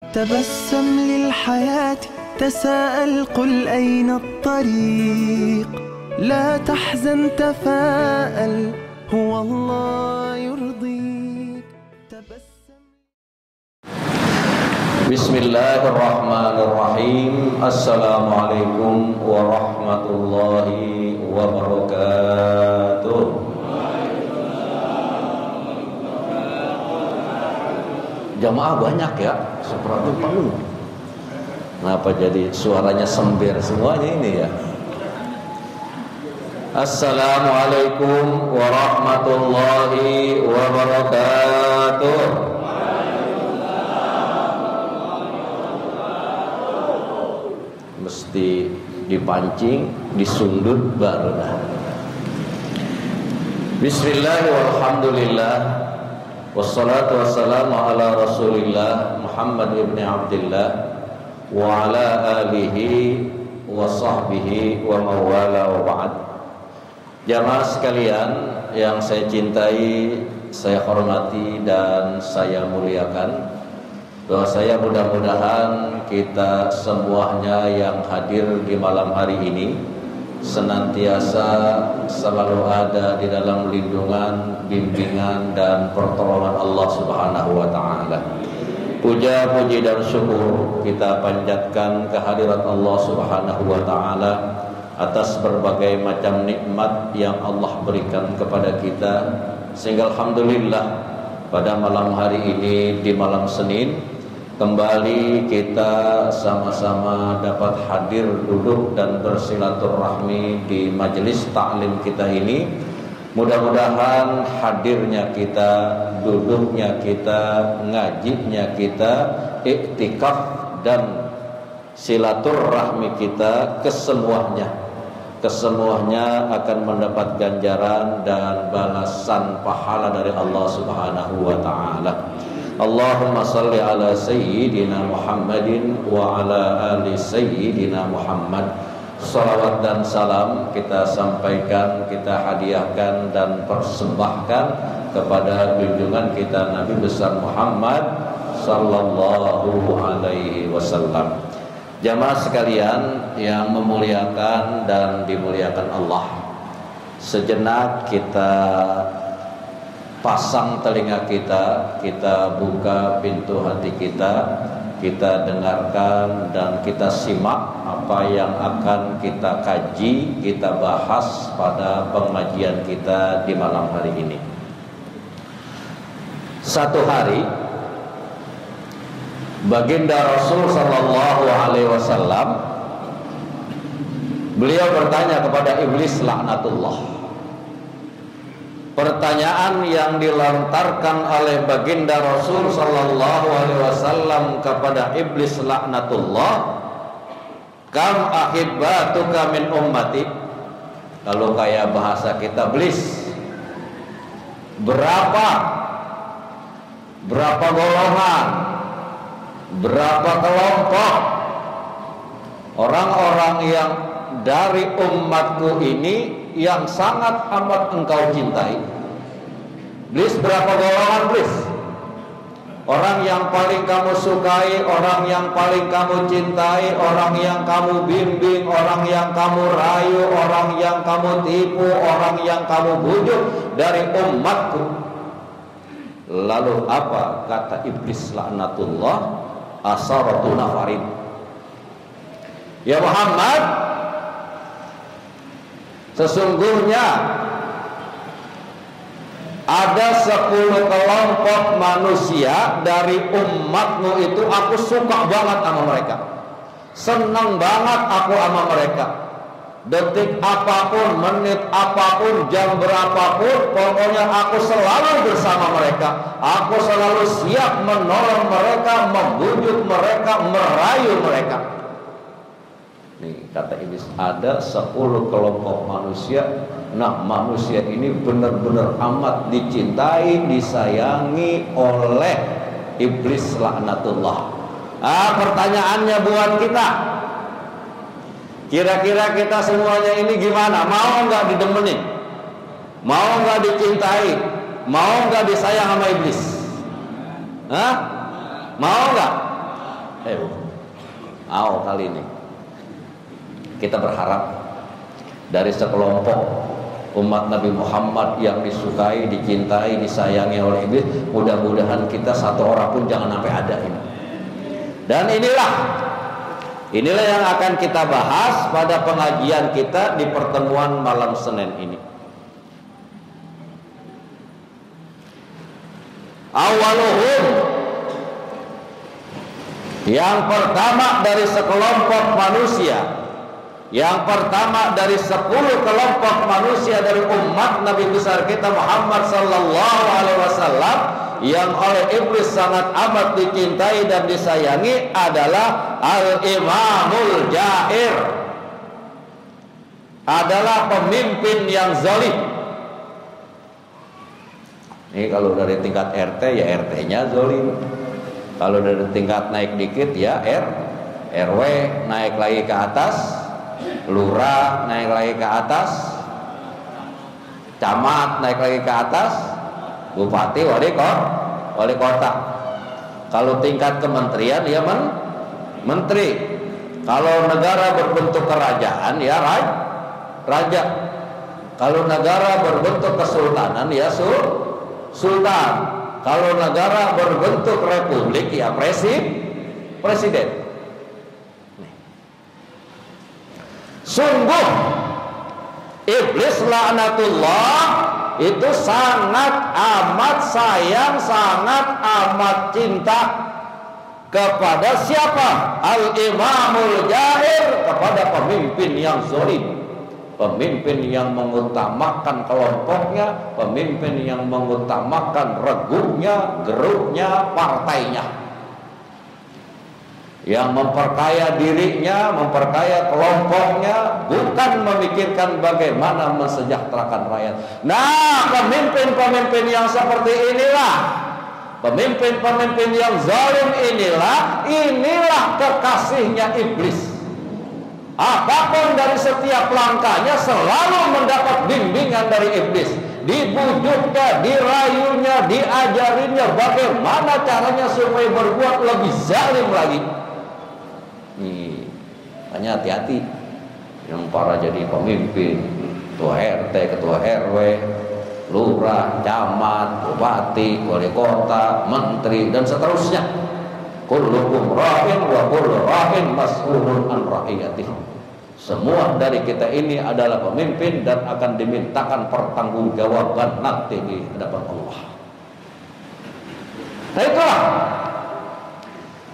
تبسم للحياة تساءل قل أين الطريق لا تحزن تفاءل هو الله يرضيك تبسم. Bismillahirrahmanirrahim. Assalamualaikum warahmatullahi wabarakatuh. Jamaah banyak ya, seperti penuh. Kenapa jadi suaranya sember semuanya ini ya? Assalamualaikum warahmatullahi wabarakatuh. Mesti dipancing, disundut baru dah. Bismillahirrahmanirrahim. Wassalatu wassalamu ala Rasulillah Muhammad ibn Abdillah wa ala alihi wa sahbihi wa mawala wa ba'd. Jamaah sekalian yang saya cintai, saya hormati dan saya muliakan, doa saya mudah-mudahan kita semuanya yang hadir di malam hari ini senantiasa selalu ada di dalam lindungan, bimbingan dan pertolongan Allah Subhanahu wa taala. Puja, puji dan syukur kita panjatkan kehadirat Allah Subhanahu wa taala atas berbagai macam nikmat yang Allah berikan kepada kita, sehingga alhamdulillah pada malam hari ini di malam Senin kembali kita sama-sama dapat hadir, duduk dan bersilaturahmi di majelis taklim kita ini. Mudah-mudahan hadirnya kita, duduknya kita, ngajinya kita, iktikaf dan silaturahmi kita kesemuanya akan mendapat ganjaran dan balasan pahala dari Allah Subhanahu wa taala. Allahumma salli ala sayyidina Muhammadin wa ala ali sayyidina Muhammad. Salawat dan salam kita sampaikan, kita hadiahkan dan persembahkan kepada junjungan kita Nabi besar Muhammad sallallahu alaihi wasallam. Jamaah sekalian yang memuliakan dan dimuliakan Allah, sejenak kita pasang telinga kita, kita buka pintu hati kita, kita dengarkan dan kita simak apa yang akan kita kaji, kita bahas pada pengajian kita di malam hari ini. Satu hari baginda Rasul sallallahu alaihi wasallam beliau bertanya kepada iblis laknatullah. Pertanyaan yang dilontarkan oleh baginda Rasul sallallahu alaihi wasallam kepada iblis laknatullah, kam ahibbatuka min ummati. Kalau kayak bahasa kita, iblis, berapa golongan, berapa kelompok orang-orang yang dari umatku ini yang sangat amat engkau cintai. Iblis, berapa golongan iblis? Orang yang paling kamu sukai, orang yang paling kamu cintai, orang yang kamu bimbing, orang yang kamu rayu, orang yang kamu tipu, orang yang kamu bujuk dari umatku. Lalu apa kata iblis laknatullah? Asaratu nafarin. Ya Muhammad, sesungguhnya ada 10 kelompok manusia dari umatmu itu aku suka banget sama mereka, senang banget aku sama mereka. Detik apapun, menit apapun, jam berapapun, pokoknya aku selalu bersama mereka. Aku selalu siap menolong mereka, membujuk mereka, merayu mereka. Nih kata iblis, ada 10 kelompok manusia. Nah, manusia ini benar-benar amat dicintai, disayangi oleh iblis laknatullah. Pertanyaannya buat kita, kira-kira kita semuanya ini gimana? Mau nggak didemenin? Mau nggak dicintai? Mau nggak disayang sama iblis? Mau nggak? Ayo, kali ini kita berharap dari sekelompok umat Nabi Muhammad yang disukai, dicintai, disayangi oleh iblis, mudah-mudahan kita satu orang pun jangan sampai ada ini. Dan inilah yang akan kita bahas pada pengajian kita di pertemuan malam Senin ini. Awaluhum, yang pertama dari sekelompok manusia, yang pertama dari 10 kelompok manusia dari umat Nabi besar kita Muhammad sallallahu alaihi wasallam yang oleh iblis sangat amat dicintai dan disayangi adalah al-imamul jair, adalah pemimpin yang zalim. Ini kalau dari tingkat RT ya RT-nya zalim. Kalau dari tingkat naik dikit ya RW, naik lagi ke atas lurah, naik lagi ke atas camat, naik lagi ke atas bupati, wali kota. Kalau tingkat kementerian ya menteri. Kalau negara berbentuk kerajaan ya raja. Kalau negara berbentuk kesultanan ya sultan. Kalau negara berbentuk republik ya presiden. Sungguh iblis laknatullah itu sangat amat sayang, sangat amat cinta kepada siapa? Al-imamul jair, kepada pemimpin yang zalim, pemimpin yang mengutamakan kelompoknya, pemimpin yang mengutamakan reguknya, geruknya, partainya, yang memperkaya dirinya, memperkaya kelompoknya, bukan memikirkan bagaimana mensejahterakan rakyat. Nah, pemimpin-pemimpin yang seperti inilah, pemimpin-pemimpin yang zalim inilah kekasihnya iblis. Apapun dari setiap langkahnya selalu mendapat bimbingan dari iblis. Dibujuknya, dirayunya, diajarinnya bagaimana caranya supaya berbuat lebih zalim lagi. Nih, makanya hati-hati yang para jadi pemimpin, ketua RT, ketua RW, lurah, camat, bupati, wali kota, menteri, dan seterusnya. Kullukum ra'in wa kullu ra'in mas'ulun an ra'iyatihi. Semua dari kita ini adalah pemimpin dan akan dimintakan pertanggungjawaban nanti di hadapan Allah. Nah itulah,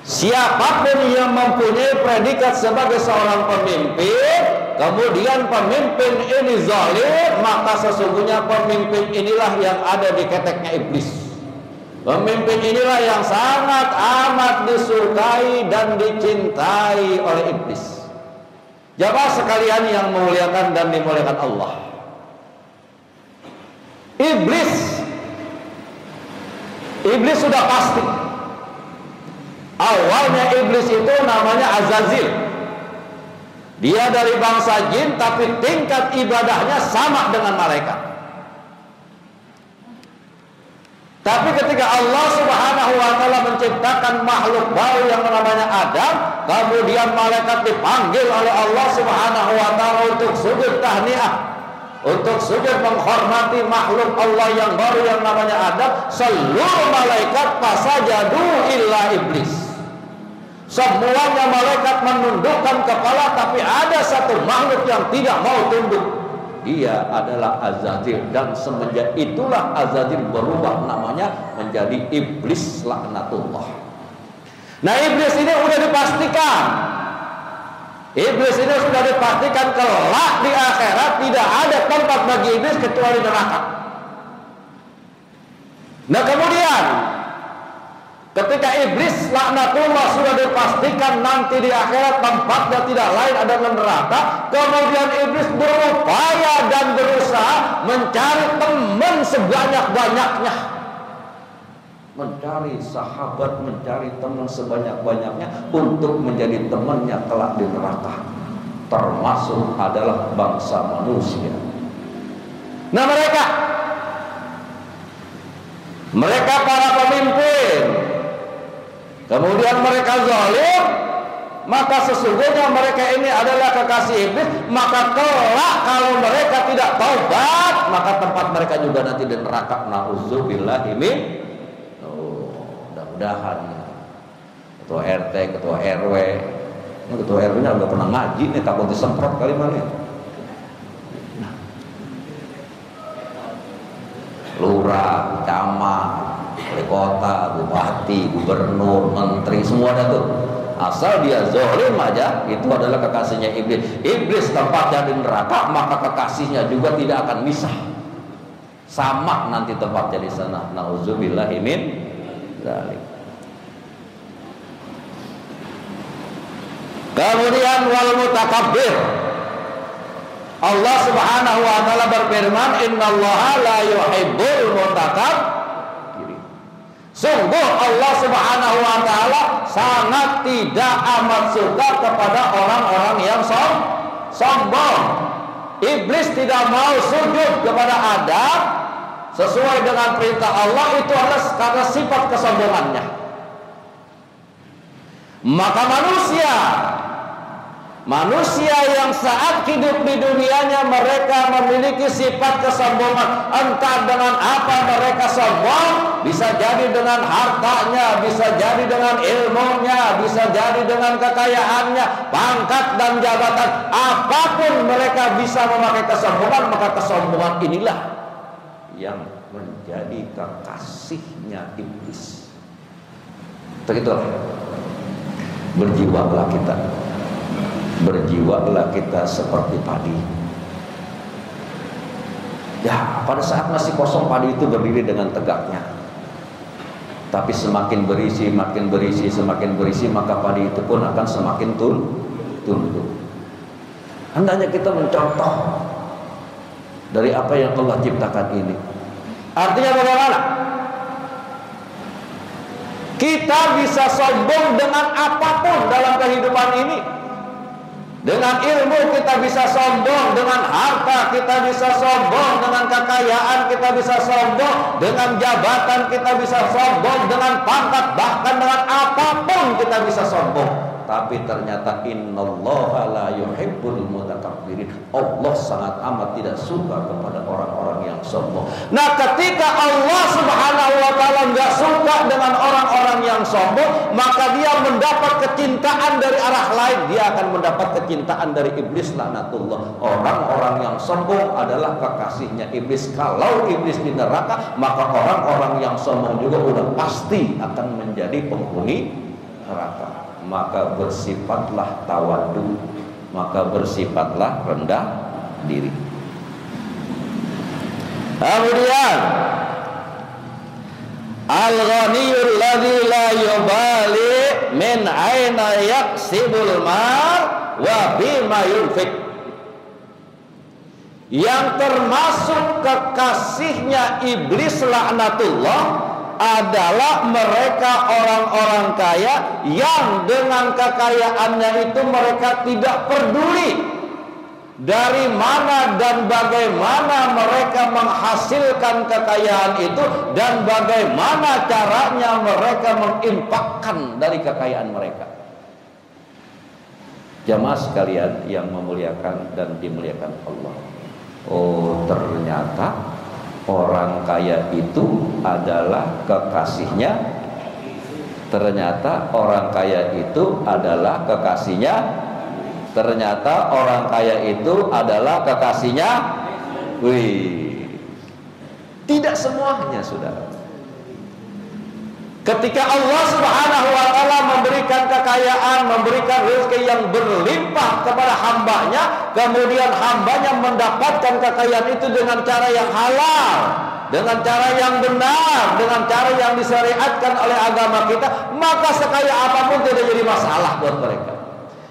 siapapun yang mempunyai predikat sebagai seorang pemimpin, kemudian pemimpin ini zalim, maka sesungguhnya pemimpin inilah yang ada di keteknya iblis. Pemimpin inilah yang sangat amat disukai dan dicintai oleh iblis. Jamaah sekalian yang memuliakan dan dimuliakan Allah, Iblis sudah pasti. Awalnya iblis itu namanya Azazil. Dia dari bangsa jin, tapi tingkat ibadahnya sama dengan malaikat. Tapi ketika Allah Subhanahu wa ta'ala menciptakan makhluk baru yang namanya Adam, kemudian malaikat dipanggil oleh Allah Subhanahu wa ta'ala untuk sujud tahniah, untuk sujud menghormati makhluk Allah yang baru yang namanya Adam. Seluruh malaikat fasajadu illa iblis. Semuanya malaikat menundukkan kepala, tapi ada satu makhluk yang tidak mau tunduk. Dia adalah Azazil, dan semenjak itulah Azazil berubah namanya menjadi iblis laknatullah. Nah, iblis ini sudah dipastikan, kelak di akhirat tidak ada tempat bagi iblis kecuali neraka. Nah, kemudian ketika iblis laknatullah sudah dipastikan nanti di akhirat tempatnya tidak lain adalah neraka, kemudian iblis berupaya dan berusaha mencari teman sebanyak-banyaknya, mencari sahabat, mencari teman sebanyak-banyaknya untuk menjadi temannya kelak di neraka, termasuk adalah bangsa manusia. Nah, mereka para pemimpin kemudian mereka zalim, maka sesungguhnya mereka ini adalah kekasih iblis. Maka kelak kalau mereka tidak taubat, maka tempat mereka juga nanti di neraka. Nauzubillahi min. Mudah-mudahan ketua RT, ketua RW, ketua RW-nya udah pernah ngaji nih, takut disemprot kali mana. Lurah, camat, wali kota, bupati, gubernur, menteri, semua ada tuh. Asal dia zalim aja, itu adalah kekasihnya iblis. Iblis tempatnya di neraka, maka kekasihnya juga tidak akan misah. Sama nanti tempatnya di sana. Nauzubillahi min dzalik. Kemudian wal mutakabbir. Allah Subhanahu wa taala berfirman, "Innallaha la yuhibbul mutakabbirin." Sungguh Allah Subhanahu wa taala sangat tidak amat suka kepada orang-orang yang sombong. Iblis tidak mau sujud kepada Adam sesuai dengan perintah Allah, itu adalah karena sifat kesombongannya. Maka manusia yang saat hidup di dunianya mereka memiliki sifat kesombongan. Entah dengan apa mereka sombong, bisa jadi dengan hartanya, bisa jadi dengan ilmunya, bisa jadi dengan kekayaannya, pangkat dan jabatan. Apapun mereka bisa memakai kesombongan, maka kesombongan inilah yang menjadi kekasihnya iblis. Begitu. Berjiwalah kita seperti padi. Ya, pada saat masih kosong padi itu berdiri dengan tegaknya. Tapi semakin berisi, maka padi itu pun akan semakin tunduk. Hendaknya kita mencontoh dari apa yang Allah ciptakan ini. Artinya bagaimana? Kita bisa sombong dengan apapun dalam kehidupan ini. Dengan ilmu kita bisa sombong, dengan harta kita bisa sombong, dengan kekayaan kita bisa sombong, dengan jabatan kita bisa sombong, dengan pangkat, bahkan dengan apapun kita bisa sombong. Tapi ternyata innallaha la yuhibbul mutakabbirin. Allah sangat amat tidak suka kepada orang-orang yang sombong. Nah, ketika Allah Subhanahu wa taala enggak suka dengan orang-orang yang sombong, maka dia mendapat kecintaan dari arah lain. Dia akan mendapat kecintaan dari iblis, laknatullah. Orang-orang yang sombong adalah kekasihnya iblis. Kalau iblis di neraka, maka orang-orang yang sombong juga udah pasti akan menjadi penghuni neraka. Maka bersifatlah tawadu, maka bersifatlah rendah diri. Kemudian al-ghaniyul ladzi la yubali min aina yaksibul mal wa bima yunfik. Yang termasuk kekasihnya iblis laknatullah adalah mereka orang-orang kaya yang dengan kekayaannya itu mereka tidak peduli dari mana dan bagaimana mereka menghasilkan kekayaan itu dan bagaimana caranya mereka menginfakkan dari kekayaan mereka. Jamaah sekalian yang memuliakan dan dimuliakan Allah. Oh, ternyata orang kaya itu adalah kekasihnya. Ternyata orang kaya itu adalah kekasihnya. Ternyata orang kaya itu adalah kekasihnya. Wih, tidak semuanya, saudara. Ketika Allah Subhanahu wa taala memberikan kekayaan, memberikan rezeki yang berlimpah kepada hambanya, kemudian hambanya mendapatkan kekayaan itu dengan cara yang halal, dengan cara yang benar, dengan cara yang disyariatkan oleh agama kita, maka sekaya apapun tidak jadi masalah buat mereka.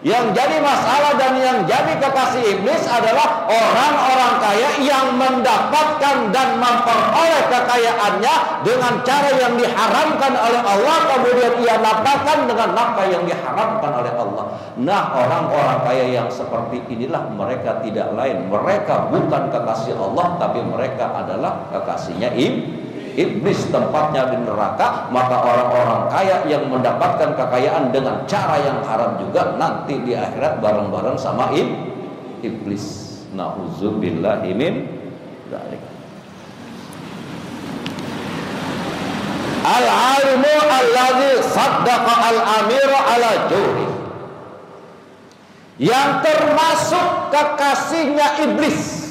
Yang jadi masalah dan yang jadi kekasih iblis adalah orang-orang kaya yang mendapatkan dan memperoleh kekayaannya dengan cara yang diharamkan oleh Allah, kemudian ia nafkahkan dengan nafkah yang diharamkan oleh Allah. Nah, orang-orang kaya yang seperti inilah mereka tidak lain, mereka bukan kekasih Allah, tapi mereka adalah kekasihnya iblis. iblis tempatnya di neraka, maka orang-orang kaya yang mendapatkan kekayaan dengan cara yang haram juga nanti di akhirat bareng-bareng sama iblis. Nauzubillahi min dzalik. Al-alimu alladzi saddaqa al-amira ala juri, yang termasuk kekasihnya iblis,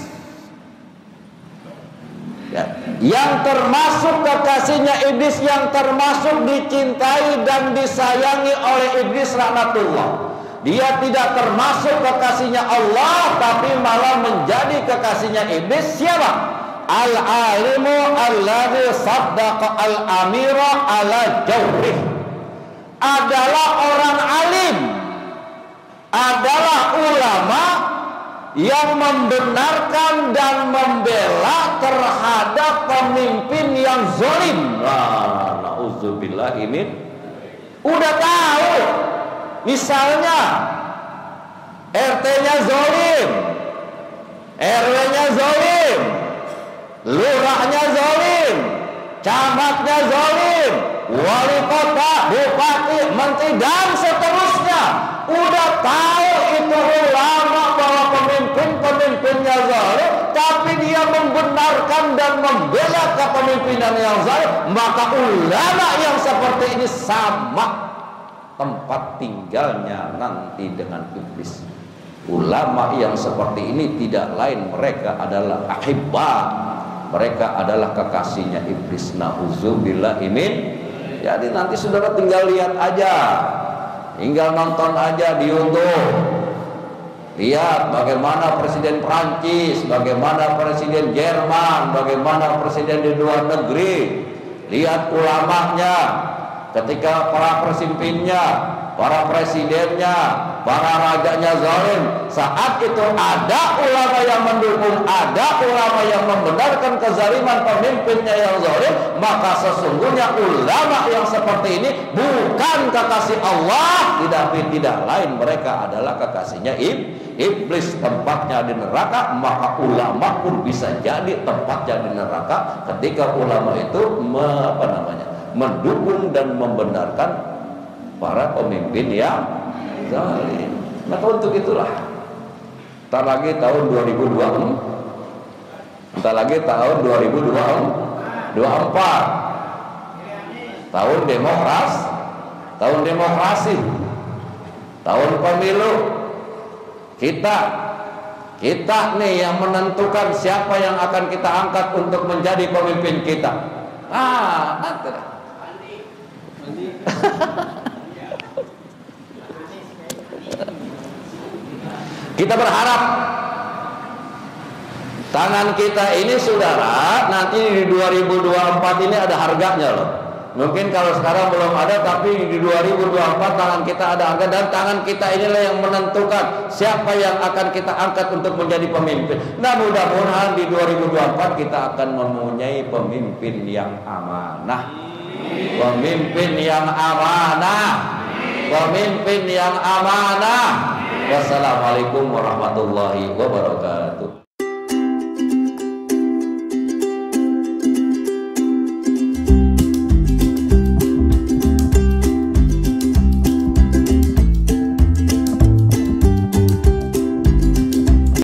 ya, yang termasuk kekasihnya iblis, yang termasuk dicintai dan disayangi oleh iblis laknatullah. Dia tidak termasuk kekasihnya Allah, tapi malah menjadi kekasihnya iblis. Siapa? Al-alimu alladzi saddaqa al-amira ala jawrih, adalah orang alim, adalah ulama yang membenarkan dan membela terhadap pemimpin yang zalim. Nauzubillahi min. Udah tahu, misalnya RT-nya zalim, RW-nya zalim, lurahnya zalim, camatnya zalim, wali kota, bupati, menteri, dan seterusnya. Udah tahu itu ulama bahwa pemimpinnya zalim, tapi dia membenarkan dan membela kepemimpinan yang zalim, maka ulama yang seperti ini sama tempat tinggalnya nanti dengan iblis. Ulama yang seperti ini tidak lain, mereka adalah ahibba, mereka adalah kekasihnya iblis. Nauzubillahi min. Jadi nanti saudara tinggal lihat aja, tinggal nonton aja di YouTube. Lihat bagaimana presiden Prancis, bagaimana presiden Jerman, bagaimana presiden di luar negeri. Lihat ulamanya ketika para pemimpinnya, para presidennya, para rajanya zalim. Saat itu ada ulama yang mendukung, ada ulama yang membenarkan kezaliman pemimpinnya yang zalim, maka sesungguhnya ulama yang seperti ini bukan kekasih Allah, tapi tidak lain, mereka adalah kekasihnya iblis, tempatnya di neraka. Maka ulama pun bisa jadi tempatnya di neraka ketika ulama itu mendukung dan membenarkan para pemimpin yang zalim. Maka untuk itulah, entar lagi tahun 2024, tahun demokrasi, tahun pemilu. Kita nih yang menentukan siapa yang akan kita angkat untuk menjadi pemimpin kita. Nanti dah. Kita berharap tangan kita ini, saudara, nanti di 2024 ini ada harganya loh. Mungkin kalau sekarang belum ada, tapi di 2024 tangan kita ada harga, dan tangan kita inilah yang menentukan siapa yang akan kita angkat untuk menjadi pemimpin. Nah, mudah-mudahan di 2024 kita akan mempunyai pemimpin yang amanah, pemimpin yang amanah, pemimpin yang amanah. Wassalamualaikum warahmatullahi wabarakatuh.